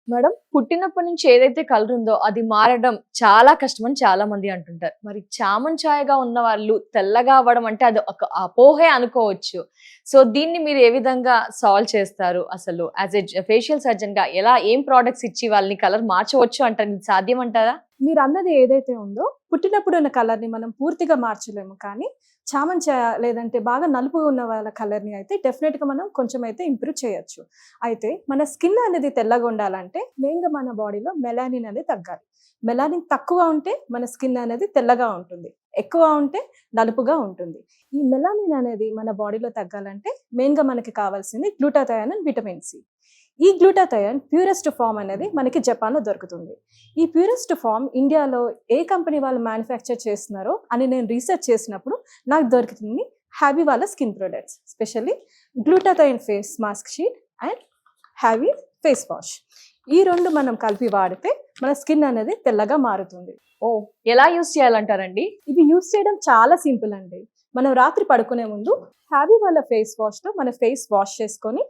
Madam పుట్టినప్పటి నుంచి ఏదైతే కలర్ ఉందో అది మారడం చాలా కష్టమని చాలా మంది అంటుంటారు. మరి చామన్ ఛాయగా ఉన్న వాళ్ళు తెల్లగా అవ్వడం అంటే అది ఒక అపోహే అనుకోవచ్చు. సో దీన్ని మీరు ఏ విధంగా సాల్వ్ చేస్తారు? అసలు యాస్ ఎ ఫేషియల్ సర్జన్‌గా ఎలా ఏం ప్రొడక్ట్స్ ఇచ్చి వాళ్ళని కలర్ మార్చవచ్చు అంటారు? ఇది సాధ్యం అంటారా? మీరన్నది ఏదైతే ఉందో పుట్టినప్పుడు ఉన్న కలర్‌ని మనం పూర్తిగా మార్చలేము. కానీ చామన్ ఛాయ లేదంటే బాగా నలుపు ఉన్న వాళ్ళ కలర్‌ని అయితే డెఫినెట్‌గా మనం కొంచెం అయితే ఇంప్రూవ్ చేయొచ్చు. అయితే మన స్కిన్ అనేది తెల్లగా ఉండాలంటే మెయిన్‌గా మన బాడీలో మెలానిన్ అనేది తగ్గాలి. మెలానిన్ తక్కువ ఉంటే మన స్కిన్ అనేది తెల్లగా ఉంటుంది. ఎక్కువ ఉంటే నలుపుగా ఉంటుంది. ఈ మెలానిన్ అనేది మన బాడీలో తగ్గాలంటే మెయిన్‌గా మనకి కావాల్సింది గ్లూటాథయోన్ అండ్ విటమిన్ సి. ఈ గ్లూటాథయోన్ ప్యూరెస్ట్ ఫార్మ్ అనేది మనకి జపాన్‌లో దొరుకుతుంది. ఈ ప్యూరెస్ట్ ఫార్మ్ ఇండియాలో ఏ కంపెనీ వాళ్ళు మ్యానుఫ్యాక్చర్ చేస్తున్నారో అని నేను రీసెర్చ్ చేసినప్పుడు నాకు దొరికింది హ్యావీ వాళ్ళ skin products. Specially glutathione face mask sheet and heavy face wash. ఈ 2 మనం కలిపి వాడితే మన స్కిన్ అనేది తెల్లగా మారుతుంది. ఓహ్! ఎలా యూజ్ చేయాలంటారండి? ఇది యూజ్ చేయడం చాలా సింపుల్ అండి. మనం రాత్రి పడుకునే ముందు హ్యావీ వాళ్ళ ఫేస్ వాష్‌తో మన ఫేస్ వాష్ చేసుకొని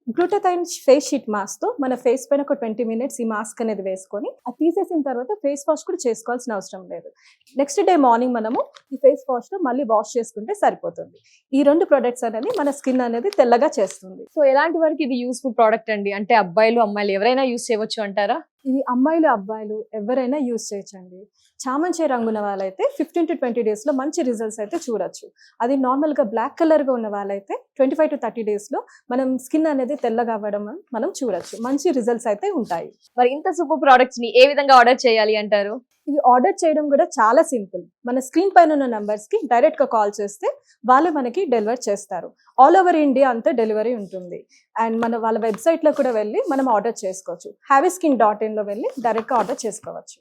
గ్లూటాథయోన్ ఫేస్ షీట్ మాస్క్‌తో మన ఫేస్ పైన ఒక 20 మినిట్స్ ఈ మాస్క్ అనేది వేసుకొని అది తీసేసిన తర్వాత ఫేస్ వాష్ కూడా చేసుకోవాల్సిన అవసరం లేదు. నెక్స్ట్ డే మార్నింగ్ మనము ఈ ఫేస్ వాష్‌తో మళ్ళీ వాష్ చేసుకుంటే సరిపోతుంది. ఈ 2 ప్రొడక్ట్స్ అనేది మన స్కిన్ అనేది తెల్లగా చేస్తుంది. సో ఎలాంటి వారికి ఇది యూజ్‌ఫుల్ ప్రొడక్ట్ అండి? అంటే అబ్బాయిలు, అమ్మాయిలు ఎవరైనా యూజ్ చేయవచ్చు అంటారా? ఇది అమ్మాయిలు, అబ్బాయిలు ఎవరైనా యూజ్ చేయొచ్చండి. చామంతి రంగున్న వాళ్ళైతే 15-20 డేస్‌లో మంచి రిజల్ట్స్ అయితే చూడొచ్చు. అది నార్మల్‌గా బ్లాక్ కలర్‌గా ఉన్న వాళ్ళైతే 25-30 డేస్‌లో మనం స్కిన్ అనేది తెల్లగా అవ్వడం మనం చూడొచ్చు. మంచి రిజల్ట్స్ అయితే ఉంటాయి. మరి ఇంత సూపర్ ప్రొడక్ట్స్‌ని ఏ విధంగా ఆర్డర్ చేయాలి అంటారు? ఇది ఆర్డర్ చేయడం కూడా చాలా సింపుల్. మన స్క్రీన్ పైన ఉన్న నంబర్స్‌కి డైరెక్ట్‌గా కాల్ చేస్తే వాళ్ళే మనకి డెలివర్ చేస్తారు. ఆల్ ఓవర్ ఇండియా అంతా డెలివరీ ఉంటుంది. అండ్ వాళ్ళ వెబ్‌సైట్‌లో కూడా వెళ్ళి మనం ఆర్డర్ చేసుకోవచ్చు. haviskin.in లో వెళ్ళి డైరెక్ట్‌గా ఆర్డర్ చేసుకోవచ్చు.